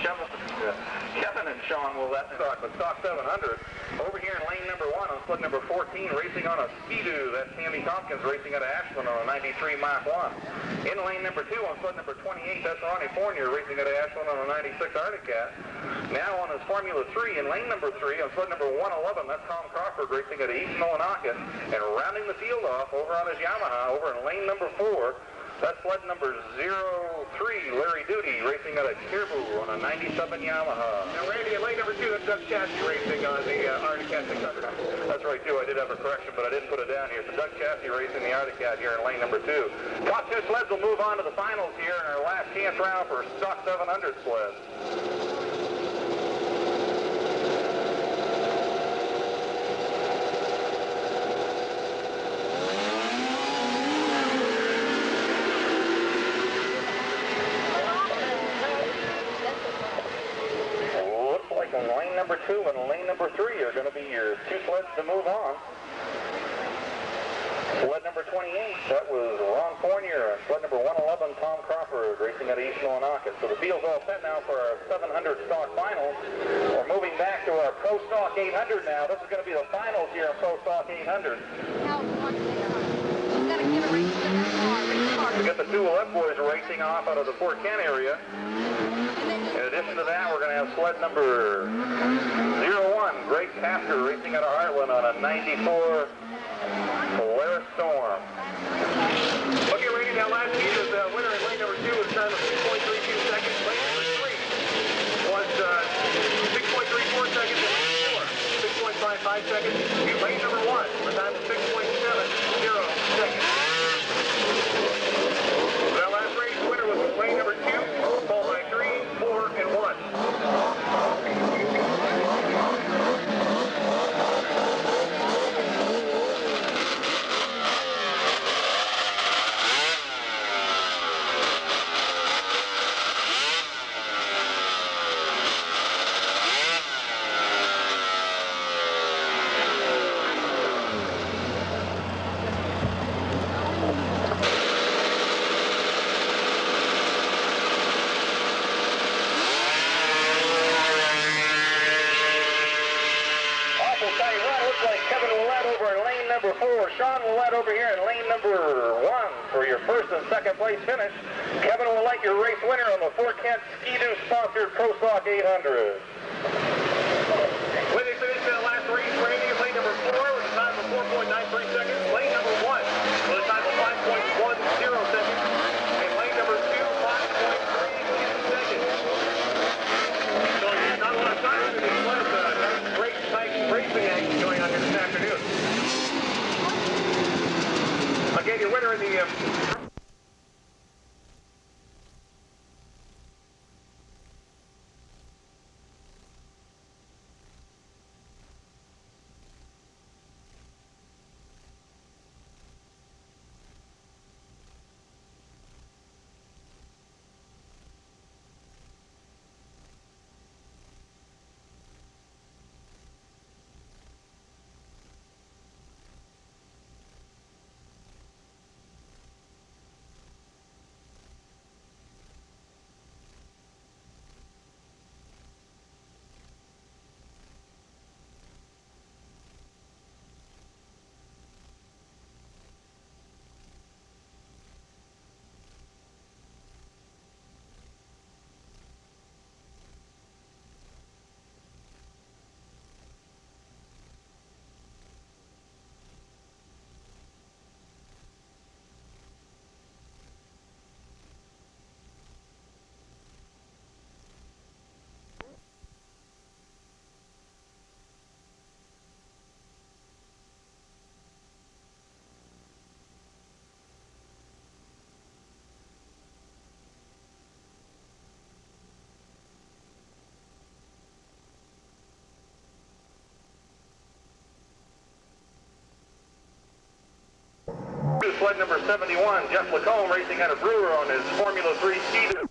Kevin and Sean will let stock, but stock 700. Over here in lane number 1 on sled number 14, racing on a Ski-Doo. That's Tammy Tompkins racing out of Ashland on a 93 Mach 1. In lane number 2 on sled number 28, that's Ronnie Fournier racing out of Ashland on a 96 Arctic Cat. Now on his Formula 3 in lane number 3 on sled number 111, that's Tom Crawford racing out of East Millinocket. And rounding the field off over on his Yamaha over in lane number 4, that's sled number 03, Larry Duty, racing out of Caribou on a 97 Yamaha. Now, Randy, in lane number 2, that's Doug Chassie racing on the Arctic Cat 600. That's right, too. I did have a correction, but I didn't put it down here. So Doug Chassie racing the Arctic Cat here in lane number 2. Top 2 sleds will move on to the finals here in our last chance round for stock 700 sleds. Lane number 2 and lane number 3 are going to be your 2 sleds to move on. Sled number 28, that was Ron Fournier, and sled number 111, Tom Crawford, racing out of East Millinocket. So the field's all set now for our 700 stock finals. We're moving back to our Pro Stock 800 now. This is going to be the finals here in Pro Stock 800. We got the 2 Willette boys racing off out of the Fort Kent area. In addition to that, we're going to have sled number 01, Greg Tasker, racing out of Heartland on a 94 Polaris Storm. Okay, Randy, now last season's winner in lane number 2 was time of 6.32 seconds. Lane number 3 was 6.34 seconds in lane 4, 6.55 seconds in lane number 1, a time of 6.70 seconds. That last race winner was lane number 2, followed by 3, 4, and 1. Sean Willette over here in lane number 1 for your first and second place finish. Kevin Willette, your race winner on the Fort Kent Ski-Doo sponsored Pro Stock 800. When they finished that last race, Randy, lane number 4 with a time of 4.93 seconds. Lane number 1 with a time of 5.10 seconds. And lane number 2, 5.32 seconds. So not a lot of time in this last great tight racing action going on here this afternoon. Again, your winner in the... Sled number 71, Jeff Lacombe, racing out of Brewer on his Formula 3 Ski-Doo.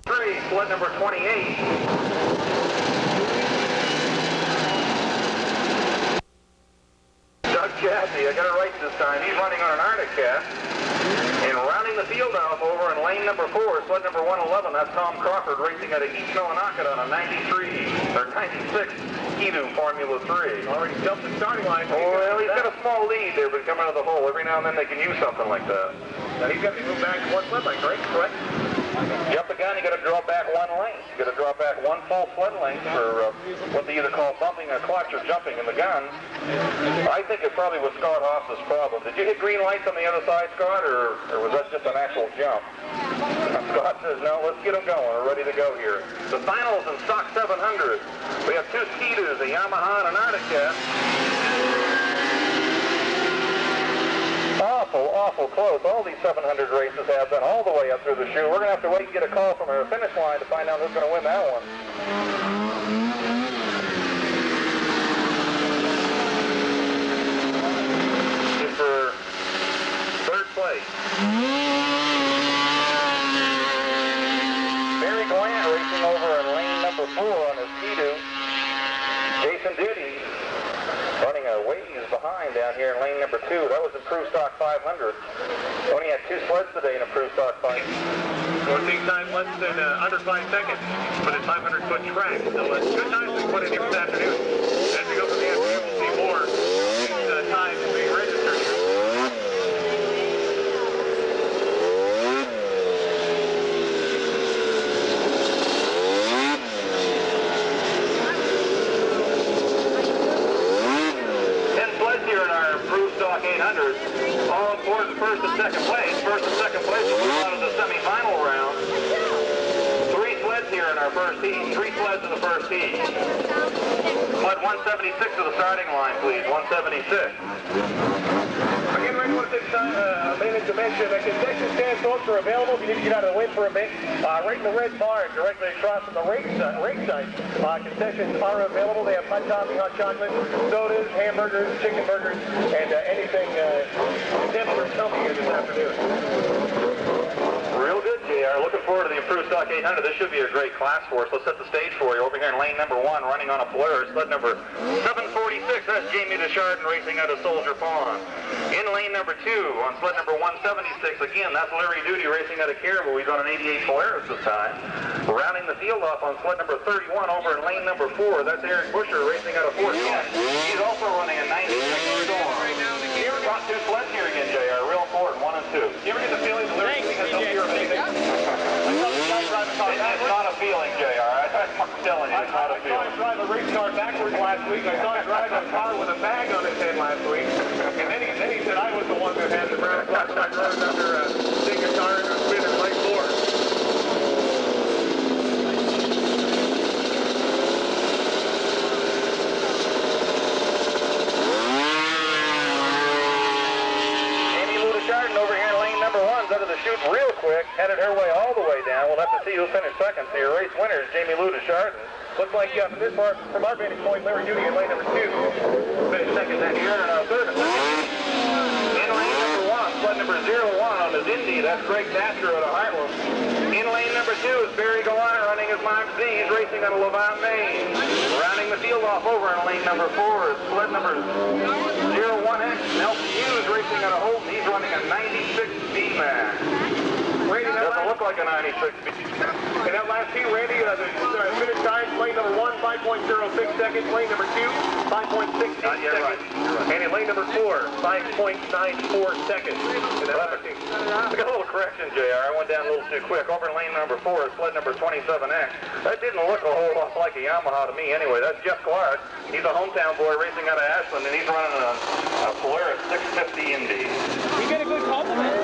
3, sled number 28. Doug Chassie, I got it right this time. He's running on an Arctic Cat. And rounding the field field off over in lane number 4, sled number 111. That's Tom Crawford racing out of East Millinocket on a 96 Ski-Doo Formula 3. Already jumped the starting line. Well, he's got a small lead there, but coming out of the hole, every now and then they can use something like that. Now he's got to move back to one sled lane, correct? Jump the gun, you got to draw back one length. You got to draw back one full sled length for what they either call bumping a clutch or jumping in the gun. I think it probably was Scott Hoff's problem. Did you hit green lights on the other side, Scott, or was that just an actual jump? Scott says, no, let's get them going. We're ready to go here. The finals in stock 700. We have two Ski-Doos, a Yamaha and an Arctic Cat. Awful close. All these 700 races have been all the way up through the chute. We're going to have to wait and get a call from our finish line to find out who's going to win that one. Just for third place. Barry Glant racing over in lane number 4 on his Ski-Doo. Jason Duty running a ways behind down here in lane number 2. That was improved stock 500. Only had 2 sleds today in improved stock 500. 14 time less than under 5 seconds for the 500-foot track. So good times we put in here this afternoon. As we go to the afternoon, we'll see more times being registered here. All important first and second place. First and second place will move on to the semi-final round. 3 sleds here in our first heat. 3 sleds in the first heat. Sled 176 to the starting line, please. 176. Again, right one thing, maintenance to mention, the concession stand folks are available if you need to get out of the way for a bit. Right in the red bar, directly across from the rake site. Concessions are available. They have hot coffee, hot chocolate, sodas, hamburgers, chicken burgers, and anything temperature coming here this afternoon. Real good, JR. Looking forward to the improved stock 800. This should be a great class for us. Let's set the stage for you. Over here in lane number 1, running on a Polaris, sled number 746. That's Jamie Deschardin racing out of Soldier Pond. In lane number 2, on sled number 176, again, that's Larry Duty racing out of Caribou. He's on an 88 Polaris this time. Rounding the field off on sled number 31 over in lane number 4. That's Eric Busher racing out of Fort Smith. He's also running a 96 Storm. You ever got 2 sleds here again, JR? Real important, 1 and 2. You ever get the feeling that Larry has no fear of anything? It's not a feeling, JR. I'm telling you, it's not a feeling. I saw him drive a race car backwards last week. I saw him drive a car with a bag on his head last week. And then he said I was the one that had the brown clock running under a big guitar and a spinning right floor. Over here in lane number 1's out of the chute real quick, headed her way all the way down. We'll have to see who finished second. So your race winner is Jamie Lou Deschardin. Looks like from this part, from our vantage point, Larry Duty in lane number 2 finished second that year, and third and second. In lane number 1, sled number 01 on his Indy. That's Greg Thatcher out of Heartland. In lane number 2 is Barry Gallant running his Mark Z. He's racing out of Levant, Maine. Rounding the field off over in lane number 4 is sled number 01X. Nelson Hughes racing out of Holton. He's running a 96 VMAX. Doesn't look like a 96 VMAX. And that last heat, Randy, the finish time, lane number 1, 5.06 seconds. Lane number 2, 5.68 seconds. Right. And in lane number 4, 5.94 seconds. And I got a little correction, JR. I went down a little too quick. Over in lane number 4 is sled number 27X. That didn't look a whole lot like a Yamaha to me anyway. That's Jeff Clark. He's a hometown boy racing out of Ashland, and he's running a Polaris 650 Indy. You get a good compliment.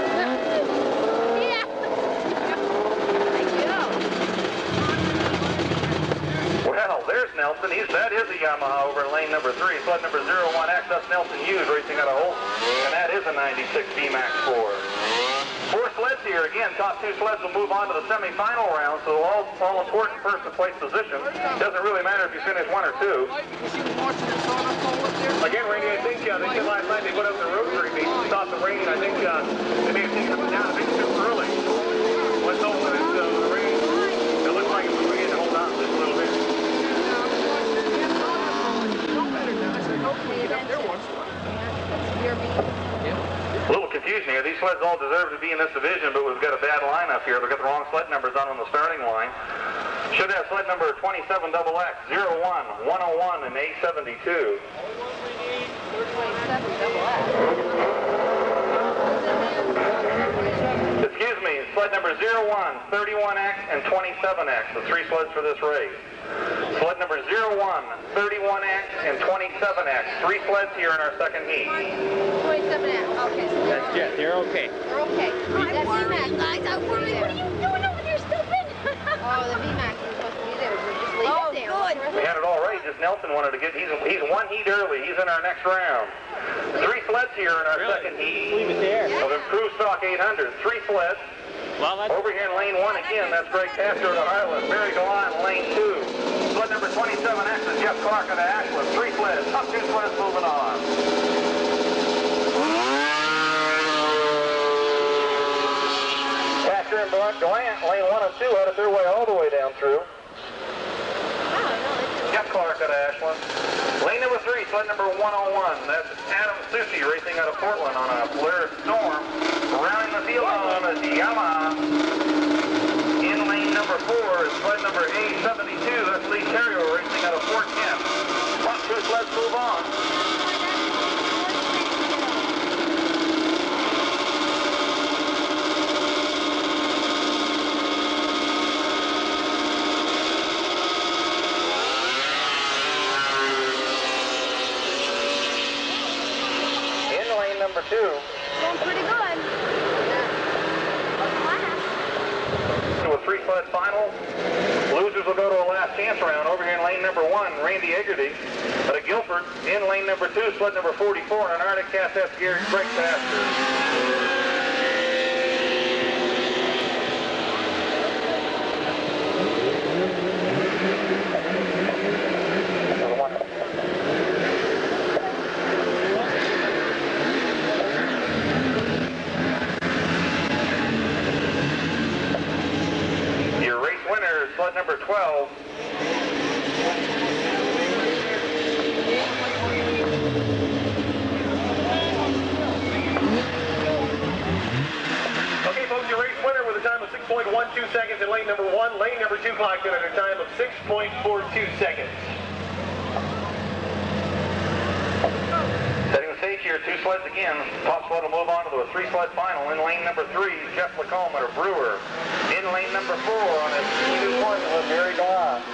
Well, there's Nelson. That is a Yamaha over in lane number 3. Sled number 01X. That's Nelson Hughes racing out of Holton. And that is a 96 VMAX 4. 4 sleds here. Again, top 2 sleds will move on to the semi-final round, so all important first to place position. Doesn't really matter if you finish 1 or 2. Again, Randy, I think they said last night they put up the rotary meet to stop the rain. I think they may have taken them down a bit too early. Let's hope that the rain, it looks like it's going to hold on just a little bit. A little confusion here. These sleds all deserve to be in this division, but we've got a bad lineup here. We've got the wrong sled numbers on the starting line. Should have sled number 27XX, 01, 101, and 872. Excuse me, sled number 01, 31X, and 27X, the three sleds for this race. Sled number 01, 31X, and 27X, three sleds here in our second heat. 27X, okay. That's good. They're okay. They're okay. I'm worried, guys. I'm worried. What are you doing over there, stupid? Oh, the VMAX is supposed to be there. We'll just leave it there. Good. We had it all right, just Nelson wanted to get, he's one heat early, he's in our next round. Three sleds here in our second heat. Leave it there. Of improved stock 800, three sleds. Well, that's... Over here in lane 1 again, that's Greg Castro to Highland. Barry Gallant in lane 2. Sled number 27X is Jeff Clark out of Ashland. Three sleds, top two sleds moving on. Castro and Gallant, lane 1 and 2, headed their way all the way down through. Jeff Clark out of Ashland. Lane number 3, sled number 101. That's Adam Susi racing out of Portland on a Polaris Storm. Rounding the field on a Yamaha. In lane number 4 is sled number 872. That's Lee Terrio racing out of Fort Kent. Top two sleds move on. Number 2. Going pretty good. To a three sled final. Losers will go to a last chance round. Over here in lane number 1, Randy Eggerty out of Guilford. In lane number 2, sled number 44, an Arctic Cat, that's Gary Greg Pastor. Sled number 12. Okay, folks, your race winner with a time of 6.12 seconds in lane number 1. Lane number 2 clocked in at a time of 6.42 seconds. Setting the stage here, two sleds again. Top sled will move on to the three sled final. In lane number 3, Jeff Lacombe out of Brewer. In lane number 4 on his new formula, Barry Gallant.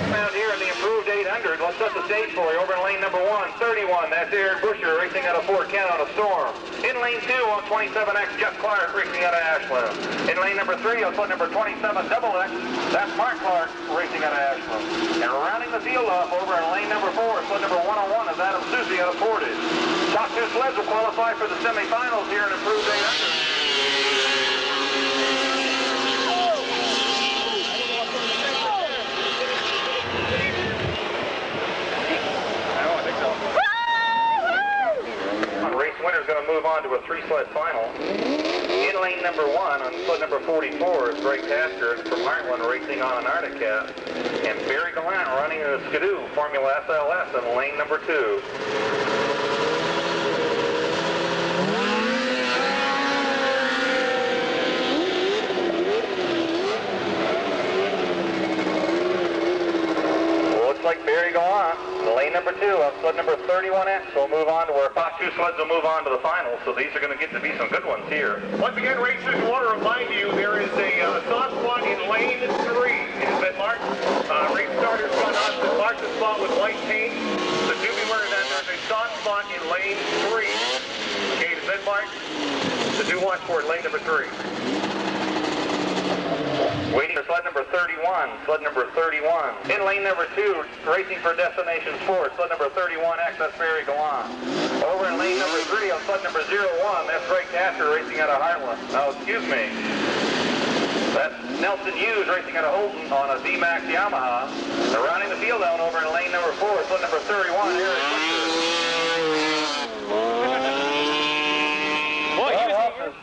Out here in the improved 800, let's set the stage for you. Over in lane number 1, 31, that's Eric Busher racing out of Fort Kent on a Storm. In lane 2 on 27X, Jeff Clark racing out of Ashland. In lane number 3 on sled number 27XX, that's Mark Clark racing out of Ashland. And rounding the field up over in lane number 4, sled number 101 is Adam Susi out of Portage. Top two sleds will qualify for the semifinals here in improved 800. Winner's going to move on to a three sled final. In lane number 1 on sled number 44 is Greg Tasker from Heartland racing on an Arctic Cat. And Barry Gallant running a Skidoo Formula SLS in lane number 2. Like Barry Gallant, lane number 2 on sled number 31X will move on to where top two sleds will move on to the final, so these are going to get to be some good ones here. Once again, racers, I want to remind you there is a soft spot in lane 3. It has been marked. Race starters front on the marked the spot with white paint, so do be aware of that. There's a soft spot in lane 3. Okay, it has been marked, so do watch for it, lane number 3. Waiting for sled number 31, sled number 31. In lane number 2, racing for Destination Sports, sled number 31X, that's Barry Gallant. Over in lane number 3 on sled number 01, that's Greg Tasker racing out of Heartland. Oh, excuse me. That's Nelson Hughes racing out of Holden on a VMAX Yamaha. They're rounding the field down over in lane number 4, sled number 31, Eric Butch.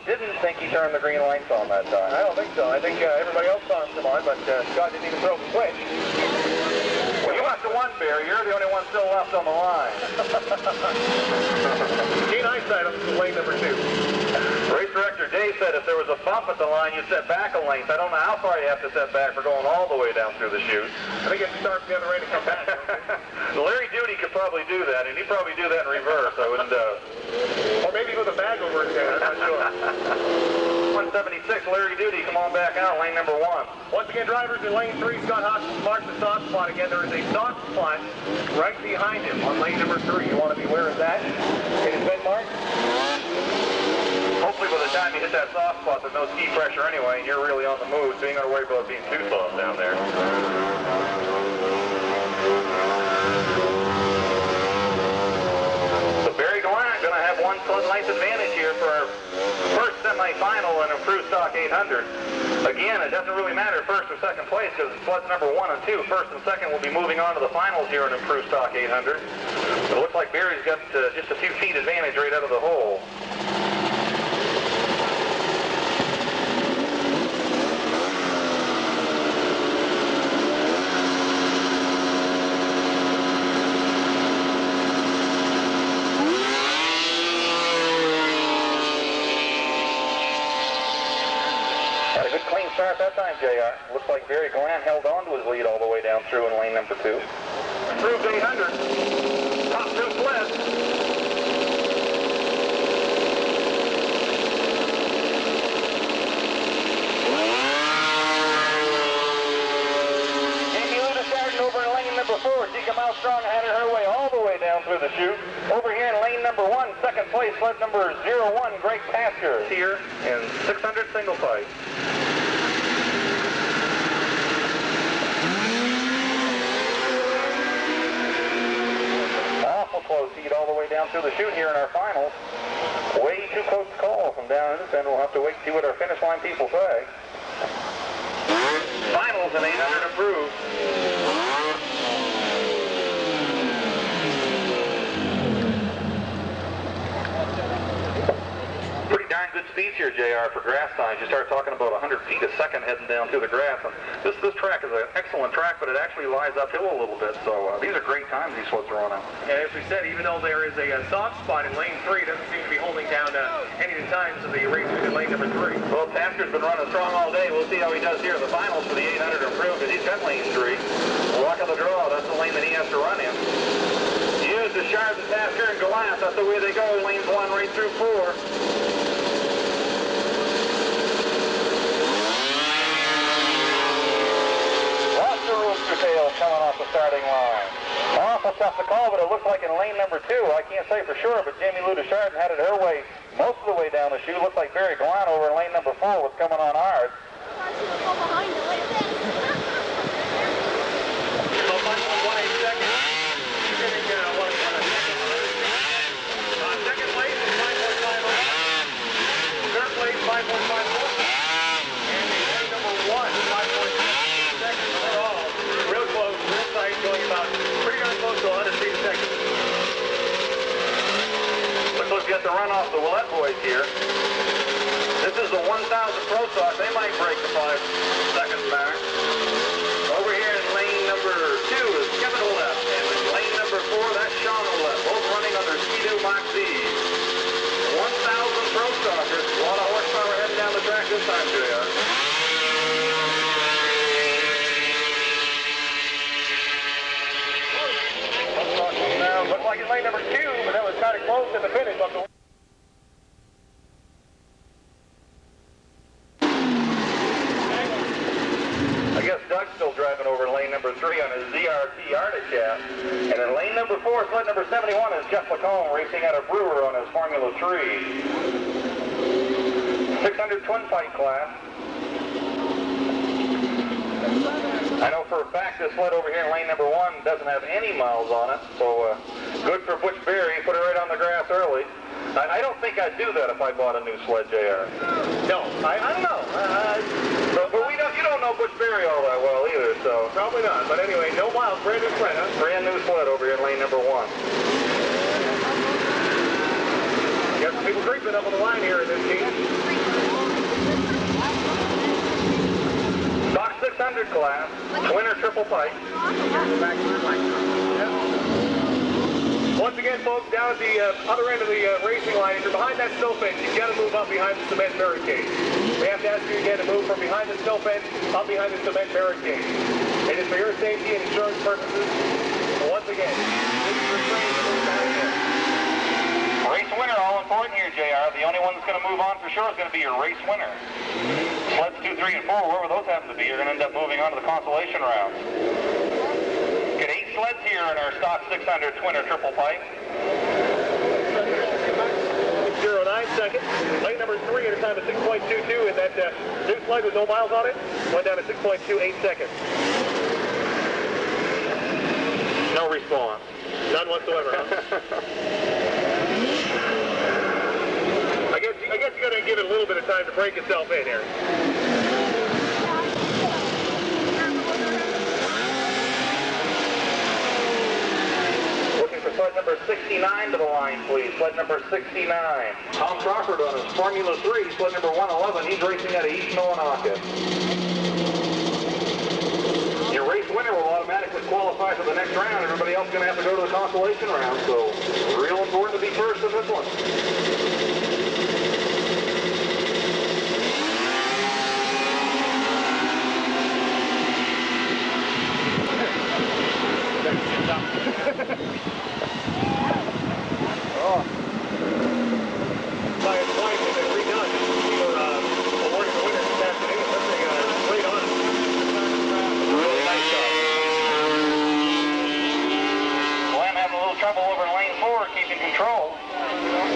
Didn't think he turned the green lights on that time. I don't think so. I think everybody else saw him come on, but Scott didn't even throw the switch. Barry. You're the only one still left on the line. Keen eyesight up to lane number 2. Race director Dave said if there was a bump at the line, you set back a length. I don't know how far you have to set back for going all the way down through the chute. I think you have to start from the other end to come back. Larry Duty could probably do that, and he'd probably do that in reverse. I wouldn't Or maybe with a bag over his head, I'm not sure. 176, Larry Duty, come on back out, lane number 1. Once again, drivers in lane 3, Scott Hoskins marks the soft spot again. There is a soft spot right behind him on lane number 3. You want to be aware of that. It has been marked. Hopefully by the time you hit that soft spot, there's no ski pressure anyway, and you're really on the move, so you ain't got to worry about it being too soft down there. So Barry Gallant going to have 1 sled length advantage here for our first semi-final in improved stock 800. Again, it doesn't really matter first or second place because sleds number 1 and 2, first and second, will be moving on to the finals here in improved stock 800. But it looks like Barry's got just a few feet advantage right out of the hole. Start that time, JR. Looks like Barry Gallant held on to his lead all the way down through in lane number 2. Improved 800. Top 2 sleds. Jamie Luda over in lane number 4. Tika Mousestrong had her way all the way down through the chute. Over here in lane number 1, second place, sled number 01, Great Pasture. Here in 600 single pipe. Close heat all the way down through the chute here in our finals. Way too close to call from down this end. We'll have to wait and see what our finish line people say. Finals in 800 improved. Pretty darn good speeds here, JR, for grass signs. You start talking about 100 feet a second heading down through the grass. And this track is an excellent track, but it actually lies uphill a little bit. So these are great times these sleds are running. And as we said, even though there is a soft spot in lane 3, it doesn't seem to be holding down any of the times of the racers in lane number 3. Well, Pastor's been running strong all day. We'll see how he does here in the finals for the 800 improved, because he's got lane 3. Luck of the draw, that's the lane that he has to run in. Use the Shards and Pastor and Gallant. That's the way they go. Lanes 1 right through 4. Tail coming off the starting line. Awful tough to call, but it looks like in lane number 2, I can't say for sure, but Jamie Luda Chardon had it her way most of the way down the chute. Looks like Barry Gallant over in lane number 4 was coming on ours. So 5.18 seconds. Second place is 5.50. Third place 5.54. And in lane number 1, 5.6 seconds overall. Real close, real tight, going about pretty darn close to 100 feet a second. Looks like we got the run off the Willette boys here. This is the 1,000 Pro Stock. They might break the 5 seconds back. Over here in lane number 2 is Kevin Willette. And in lane number 4, that's Sean Willette. Both running under Ski-Doo Moxie. 1,000 Pro Stockers. A lot of horsepower heading down the track this time, JR. Looks like it's lane number 2, but that was kind of close to the finish. I guess Doug's still driving over lane number 3 on his ZRT Arctic Cat. And in lane number 4, sled number 71 is Jeff Lacombe racing out of Brewer on his Formula 3. 600 twin pipe class. I know for a fact this sled over here in lane number 1 doesn't have any miles on it, so good for Butch Berry, put it right on the grass early. I don't think I'd do that if I bought a new sled, JR. No, I don't know. But you don't know Butch Berry all that well either, so. Probably not, but anyway, no miles, brand new sled, huh? Brand new sled over here in lane number 1. Got some people creeping up on the line here in this team. Stock 600 class, twin or triple pipe. again, folks, down at the other end of the racing line, if you're behind that snow fence, you've got to move up behind the cement barricade. We have to ask you again to move from behind the snow fence up behind the cement barricade. It is for your safety and insurance purposes. Once again, this is refrain to move down here. Race winner, all important here, JR. The only one that's going to move on for sure is going to be your race winner. Sleds 2, 3, and 4, wherever those happen to be, you're going to end up moving on to the consolation round. Get 8 sleds here in our stock 600 twin or triple pipe. 0.09 seconds. Lane number 3 at a time of 6.22, and that new sled with no miles on it went down to 6.28 seconds. No response. None whatsoever, huh? I guess you got to give it a little bit of time to break itself in here. Looking for sled number 69 to the line, please. Sled number 69. Tom Crawford on his Formula 3, sled number 111. He's racing out of East Millinocket. Your race winner will automatically qualify for the next round. Everybody else is going to have to go to the consolation round, so real important to be first in this one. Oh. By his wife, and they're redone for awarding the winner this afternoon. Something great on it. Really nice job. Glenn having a little trouble over in lane 4, keeping control.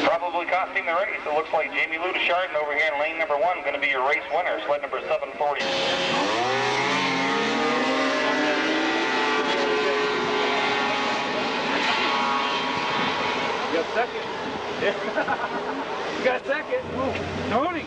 Probably costing the race. It looks like Jamie Lou Deschardin over here in lane number 1 going to be your race winner, sled number 740. You got second. You got second. Tony.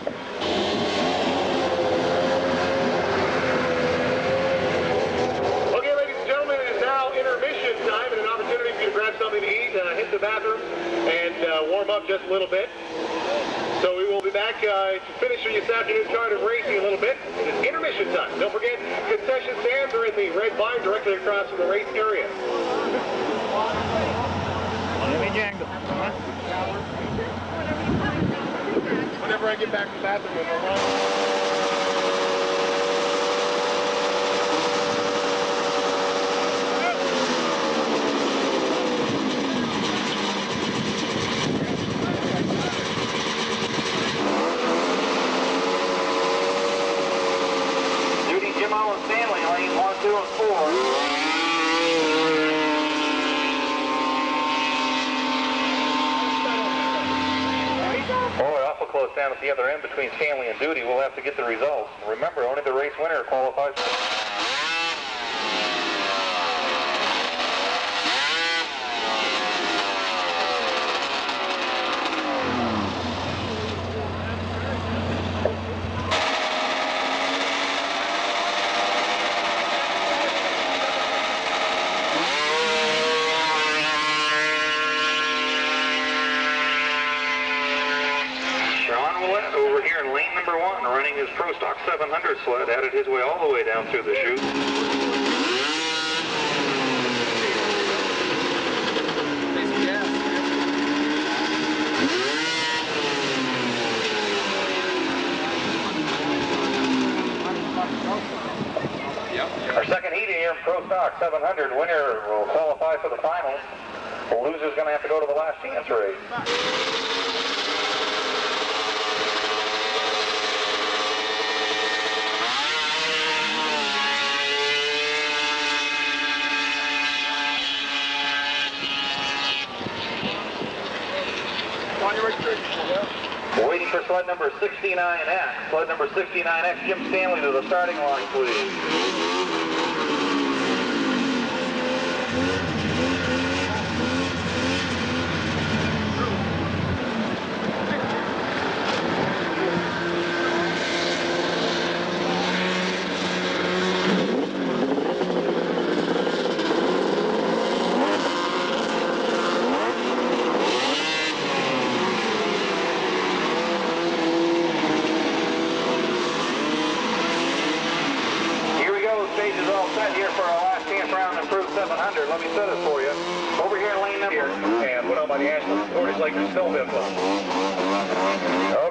Okay, ladies and gentlemen, it is now intermission time and an opportunity for you to grab something to eat, hit the bathroom, and warm up just a little bit. So we will be back to finish this afternoon's card of racing a little bit. It is intermission time. Don't forget, concession stands are in the red barn directly across from the race area. Whenever I get back to the bathroom, we'll run. Duty Jimmo and Stanley, lanes 1, 2, and 4. Close down at the other end between Stanley and Duty. We'll have to get the results. Remember, only the race winner qualifies. Over here in lane number 1, running his Pro Stock 700 sled, added his way all the way down through the chute. Our second heat here in Pro Stock 700, winner will qualify for the finals. The loser's going to have to go to the last chance race. Waiting for sled number 69X. Sled number 69X, Jim Stanley to the starting line, please. Stage is all set here for our last chance round in Proof 700. Let me set it for you. Over here in lane number. And what out by the Ashland Maine-1996 Snow Bimbo.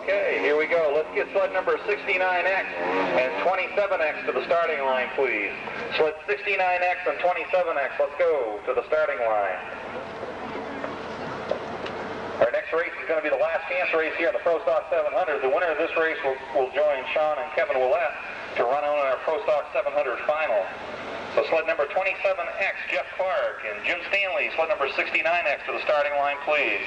Okay, here we go. Let's get sled number 69X and 27X to the starting line, please. Sled 69X and 27X, let's go to the starting line. Our next race is going to be the last chance race here in the Pro Stock 700. The winner of this race will join Sean and Kevin Willett to run on our Pro Stock 700 final. So sled number 27X, Jeff Clark, and Jim Stanley, sled number 69X to the starting line, please.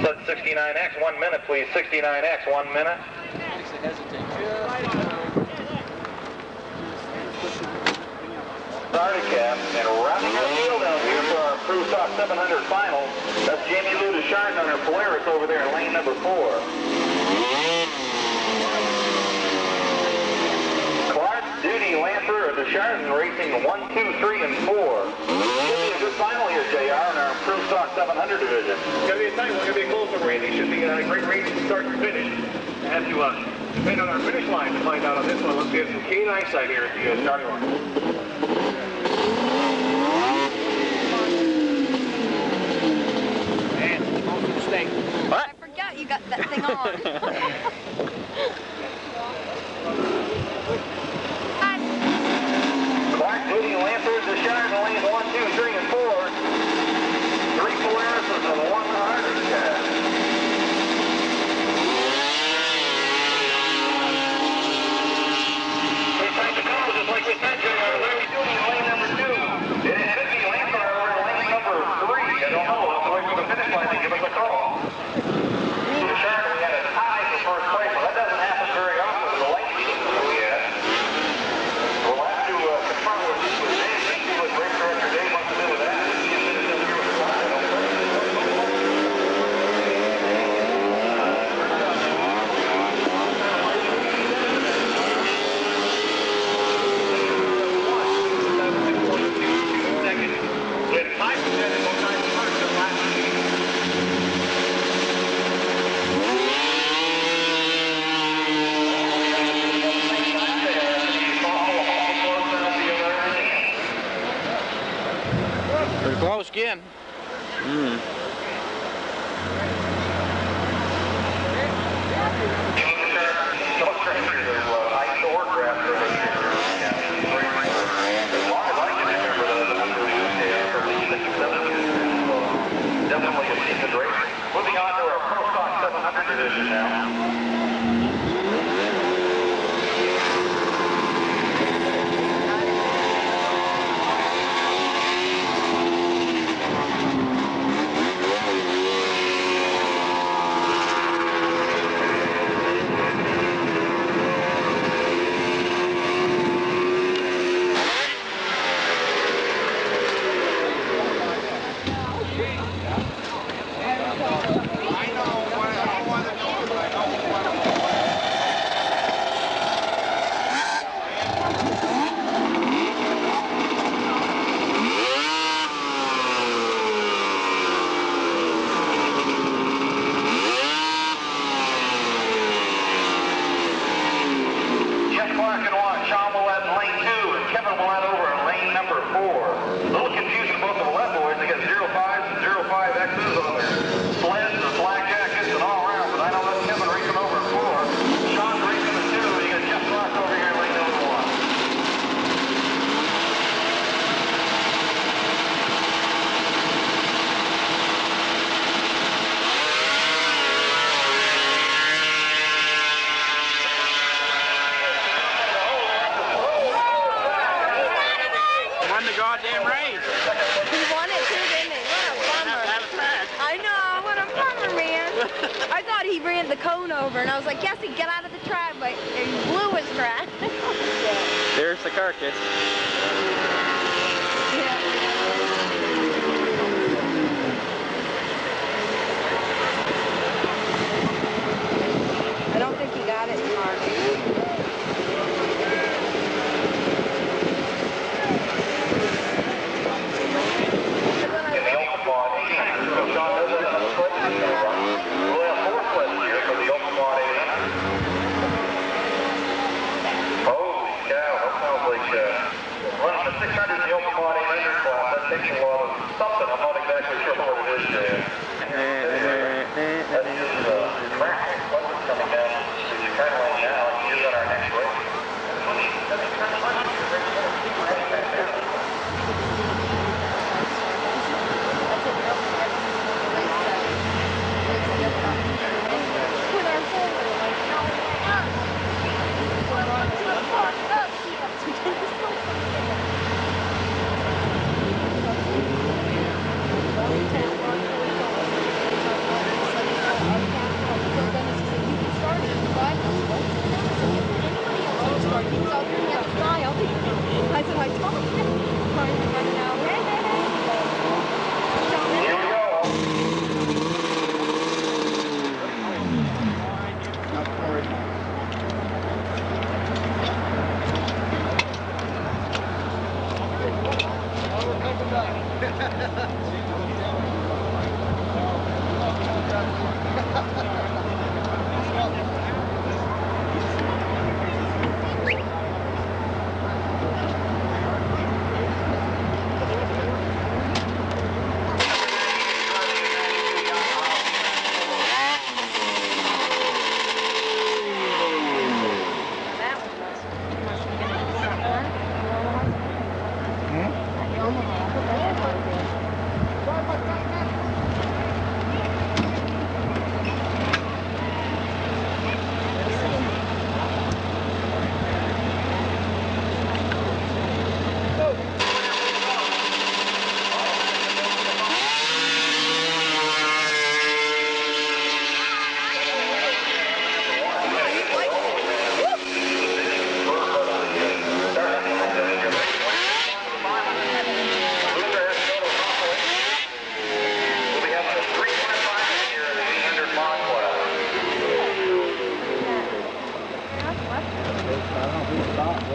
Sled 69X, 1 minute, please. 69X, 1 minute. Starting cap and rounding our field out here for our Pro Stock 700 final. That's Jamie Lou Deschardin on her Polaris over there in lane number 4. Clark, Duty, Lancer, Deschardin racing 1, 2, 3, and 4. Should be a good final here, JR, in our Pro Stock 700 division. It's going to be a tight one. It's going to be a close one, Randy. Should be a great race from start to finish. I have to depend on our finish line to find out on this one. Let's get some keen eyesight here at the starting line. I forgot you got that thing on. Clark, Duty, Lancer, Deschardin, lanes 1, 2, 3, and 4. 3 Polarises and 1 Harder cat. It's time to go, just like we said, JR. Larry Duty in lane number 2. It should be Lancer over in lane number 3. I don't know. I'll wait for the finish line to give us a call. Deschardin, we had a tie for first place, but that doesn't happen very often with the lane meetings that we had. We'll have to confirm with Dave. See what race director Dave wants to do with that. We can't finish up here with the line, I don't think. Pretty close again. Definitely a decent race. Moving on to our Pro Stock 700 division now. Goddamn race. He won it too, didn't he? What a bummer. I know, what a bummer, man. I thought he ran the cone over, and I was like, Jesse, get out of the driveway. And he blew his track. carcass. I don't think he got it, Mark. In the open mod 800. So Sean doesn't have a split. We'll have 4 splits here for the open mod 800. Holy cow, that sounds like running the 600 in the open mod 800 class. That takes a lot of something. I'm not exactly sure what it is, Dan. That is traffic. What's coming down the turn lane now? He's on our next race. I said, I told you. Here we go.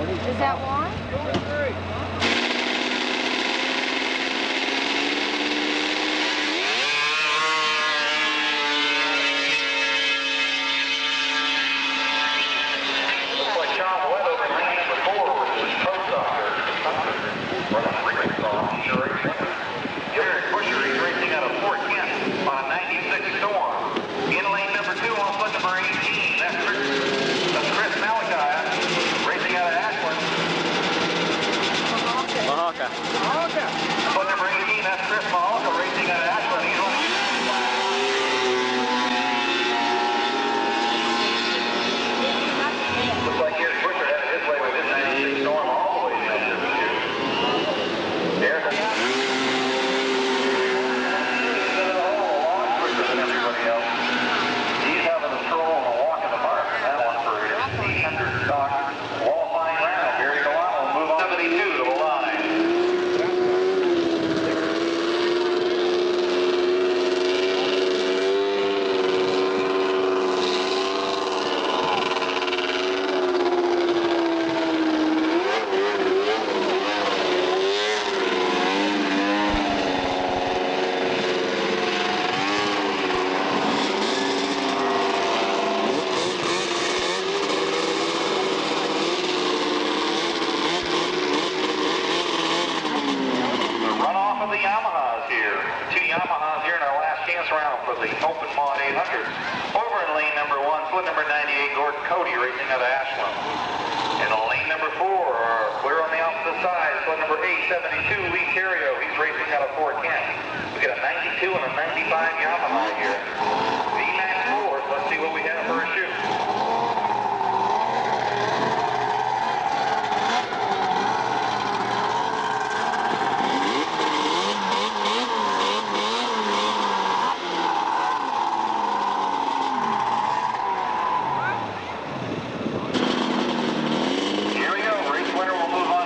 Is that one? Looks like Sean Webb over in lane number 4 with his post doctor. Running 3 races off. Sure. Jared Busher, he's racing out of Fort Kent on a 96 Storm. In lane number 2 on foot number 18. That's Chris Malachi racing out of Ashland. Mahaka. Foot number 18, that's Chris Malachi racing out of Ashland. He's running. Looks like Jared Busher had it his way with his 96 Storm all the way down to the shoot. There's a quicker than everybody else. He's having a stroll and a walk in the park. That one for his 800 stock qualifying round. Gary Galano will move on 72 to the line. The Yamahas here. The 2 Yamahas here in our last chance round for the Open Mod 800. Over in lane number 1, split number 98, Gordon Cody racing out of Ashland. In lane number 4, clear on the opposite side, split number 872, Lee Terrio. He's racing out of Fort Kent. We got a 92 and a 95 Yamaha here. VMAX 4, let's see what we have for a shoot. Here we go. Race winner will move on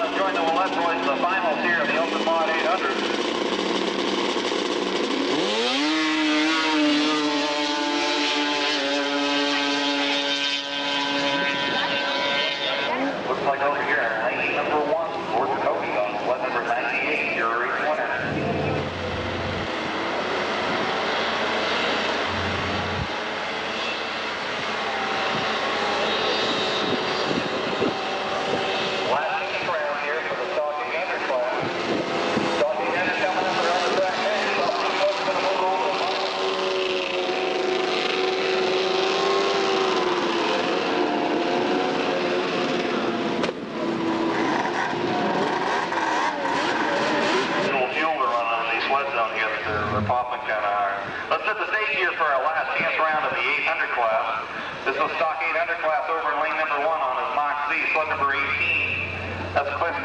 sled number 18. That's Cliff.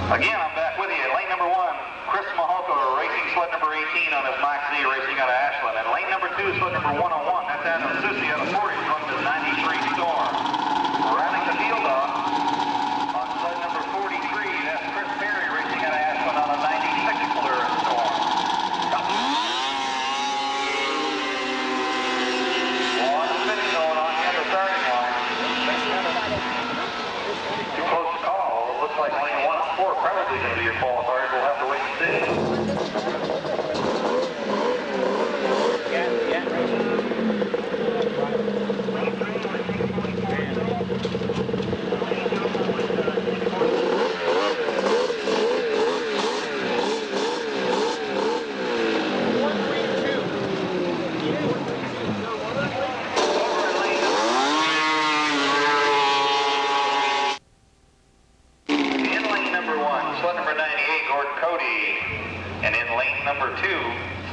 Again, I'm back with you. Lane number 1, Chris Mahalko racing sled number 18 on his Mach Z racing out of Ashland. And lane number 2, sled number 101, that's Adam Susi out of Forty, running his 93 Storm. Rounding the field off on sled number 43, that's Chris Perry racing out of Ashland on a 96 Polaris Storm. One finish going on here at the starting line. Too close to call. It looks like lane 1 and 4 probably going to be your qualifiers. We'll have to wait and see.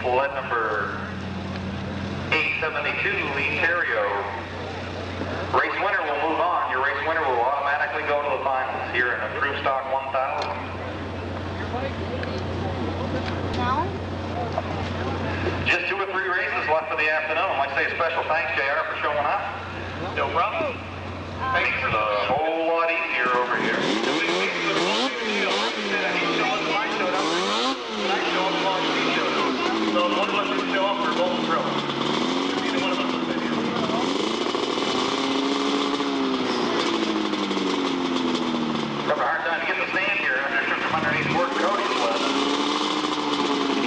Sled number 872, Lee Terrio. Race winner will move on. Your race winner will automatically go to the finals here in a True Stock 1000. No? Just 2 or 3 races left for the afternoon. I'd like to say a special thanks, JR, for showing up. No problem. Makes it a whole lot easier over here. So one of us would show up for both throws. Neither one of us would be here. Having a hard time to get the stand here after from underneath Gordon Cody's sled.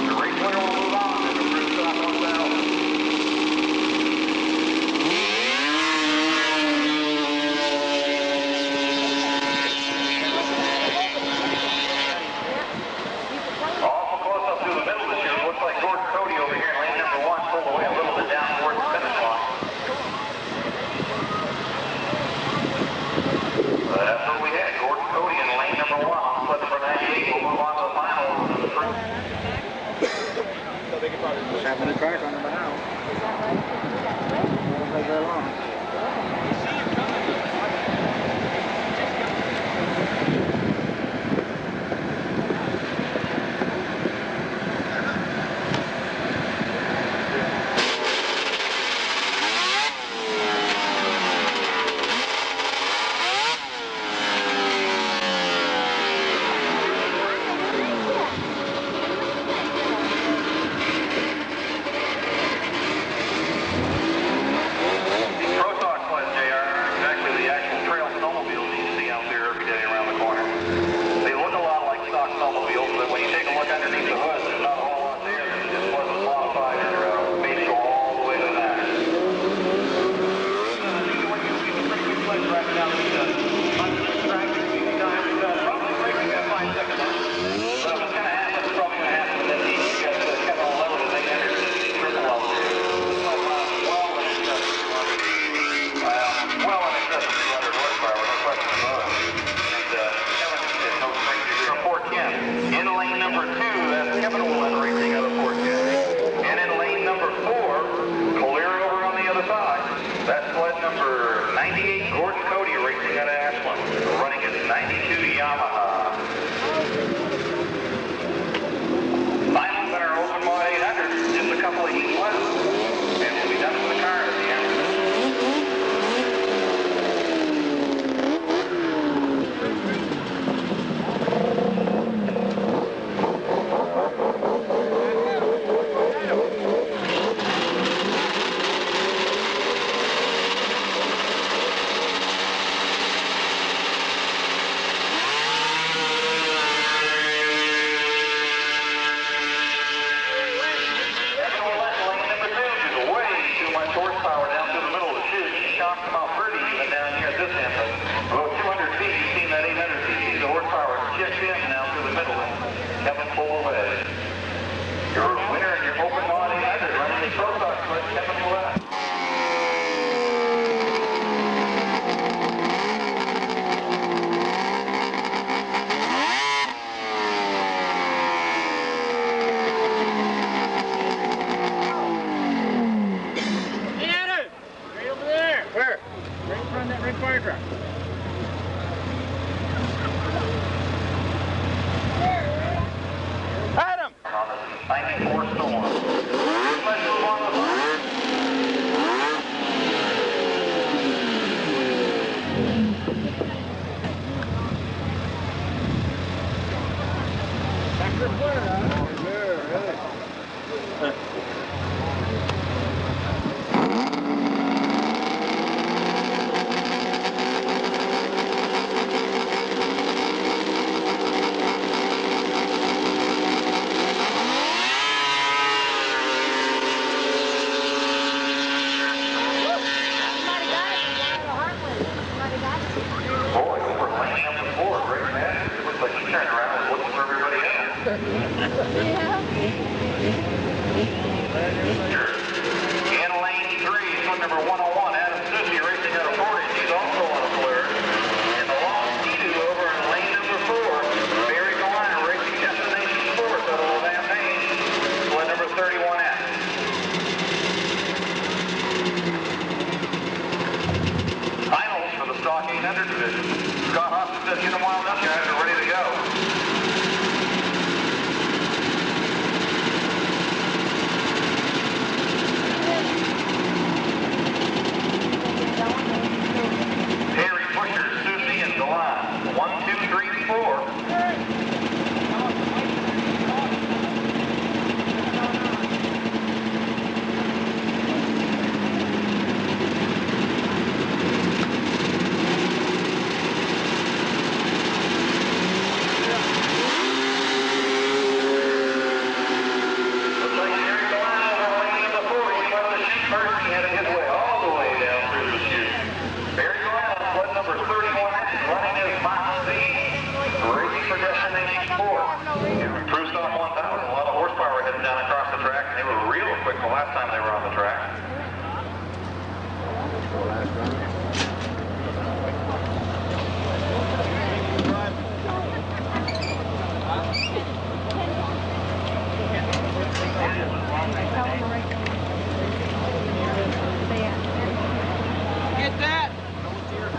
The race winner will move on in the True Stock 1000. Having a crack on them now. Won't take very long. That's sled number 98, Gordon Cody, racing out of Ashland, running his 92 Yamaha. Finals in our open mod 800, just a couple of heats left, and we'll be done with the car at the end.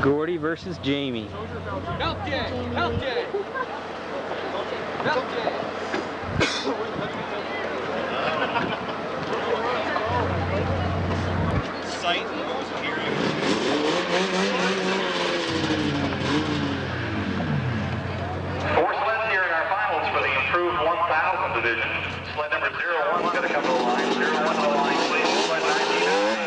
Gordy versus Jamie. Help Jay! Help Jay! Help Jay! Sight goes hearing. Four sleds here in our finals for the improved 1000 division. Sled number 01's got to come to the line. 01 to the line, please. Sled 99.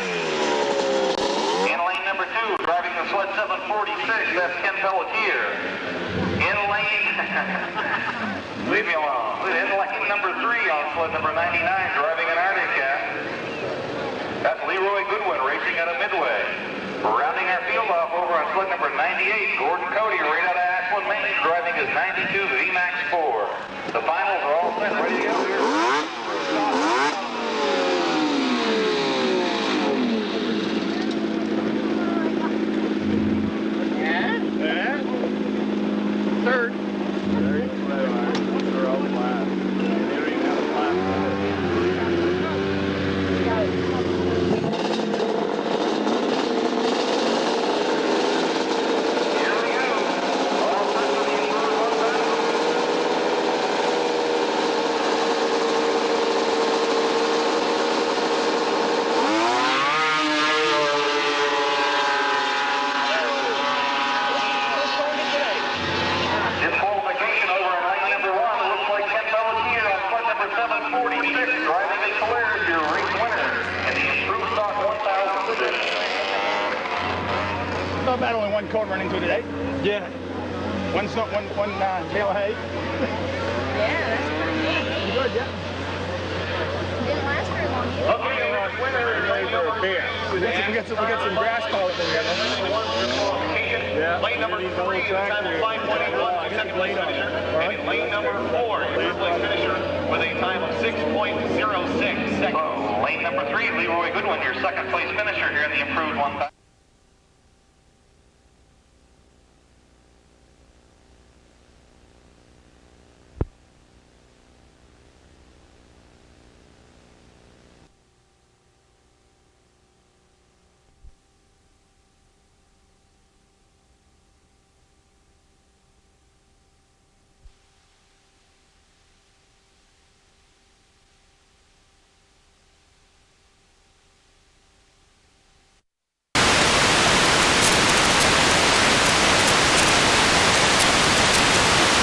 In lane number 2, driving the sled 746, that's Ken Pelletier. In lane, leave me alone. In lane number 3 on sled number 99, driving an Arctic Cat. That's Leroy Goodwin racing out of Midway. Rounding our field off over on sled number 98, Gordon Cody right out of Ashland, Maine, driving his 92 VMAX 4. The finals are all set, ready to go here. Third. They're all flat. They don't even have a flat. Here we go. All set for the improved 746, driving a Polaris, your race winner in the improved stock 1000 division. Not bad, only one cold running through today. Yeah. One bale of hay. Yeah, that's pretty good. Good, yeah. Didn't last very long either. Okay, winner is over beer. We got some grass call up in there. Yeah. Lane number 3 is a time of 5.81, second place finisher. And in lane number 4 is third place finisher with a time of 6.06 seconds. Lane number 3, Leroy Goodwin, your second place finisher here in the improved 1000.